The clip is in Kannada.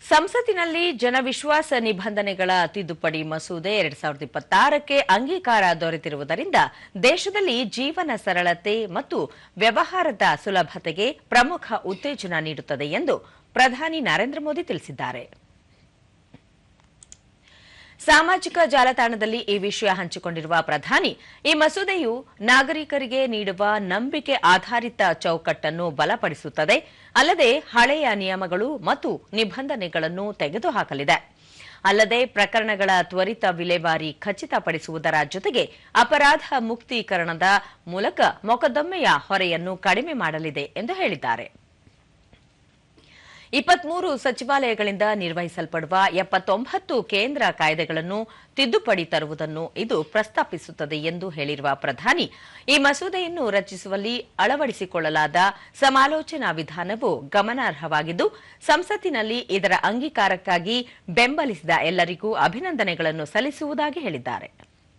ಸಂಸತ್ತಿನಲ್ಲಿ ಜನವಿಶ್ವಾಸ ನಿಬಂಧನೆಗಳ ತಿದ್ದುಪಡಿ ಮಸೂದೆ 2026ಕ್ಕೆ ಅಂಗೀಕಾರ ದೊರೆತಿರುವುದರಿಂದ ದೇಶದಲ್ಲಿ ಜೀವನ ಸರಳತೆ ಮತ್ತು ವ್ಯವಹಾರದ ಸುಲಭತೆಗೆ ಪ್ರಮುಖ ಉತ್ತೇಜನ ನೀಡುತ್ತದೆ ಎಂದು ಪ್ರಧಾನಿ ನರೇಂದ್ರ ಮೋದಿ ತಿಳಿಸಿದ್ದಾರೆ. ಸಾಮಾಜಿಕ ಜಾಲತಾಣದಲ್ಲಿ ಈ ವಿಷಯ ಹಂಚಿಕೊಂಡಿರುವ ಪ್ರಧಾನಿ, ಈ ಮಸೂದೆಯು ನಾಗರಿಕರಿಗೆ ನೀಡುವ ನಂಬಿಕೆ ಆಧಾರಿತ ಚೌಕಟ್ಟನ್ನು ಬಲಪಡಿಸುತ್ತದೆ, ಅಲ್ಲದೆ ಹಳೆಯ ನಿಯಮಗಳು ಮತ್ತು ನಿಬಂಧನೆಗಳನ್ನು ತೆಗೆದುಹಾಕಲಿದೆ. ಅಲ್ಲದೆ ಪ್ರಕರಣಗಳ ತ್ವರಿತ ವಿಲೇವಾರಿ ಖಚಿತಪಡಿಸುವುದರ ಜೊತೆಗೆ ಅಪರಾಧ ಮುಕ್ತೀಕರಣದ ಮೂಲಕ ಮೊಕದ್ದಮೆಯ ಹೊರೆಯನ್ನು ಕಡಿಮೆ ಮಾಡಲಿದೆ ಎಂದು ಹೇಳಿದ್ದಾರೆ. 23 ಸಚಿವಾಲಯಗಳಿಂದ ನಿರ್ವಹಿಸಲ್ಪಡುವ 79 ಕೇಂದ್ರ ಕಾಯ್ದೆಗಳನ್ನು ತಿದ್ದುಪಡಿ ತರುವುದನ್ನು ಇದು ಪ್ರಸ್ತಾಪಿಸುತ್ತದೆ ಎಂದು ಹೇಳಿರುವ ಪ್ರಧಾನಿ, ಈ ಮಸೂದೆಯನ್ನು ರಚಿಸುವಲ್ಲಿ ಅಳವಡಿಸಿಕೊಳ್ಳಲಾದ ಸಮಾಲೋಚನಾ ವಿಧಾನವು ಗಮನಾರ್ಹವಾಗಿದ್ದು, ಸಂಸತ್ತಿನಲ್ಲಿ ಇದರ ಅಂಗೀಕಾರಕ್ಕಾಗಿ ಬೆಂಬಲಿಸಿದ ಎಲ್ಲರಿಗೂ ಅಭಿನಂದನೆಗಳನ್ನು ಸಲ್ಲಿಸುವುದಾಗಿ ಹೇಳಿದ್ದಾರೆ.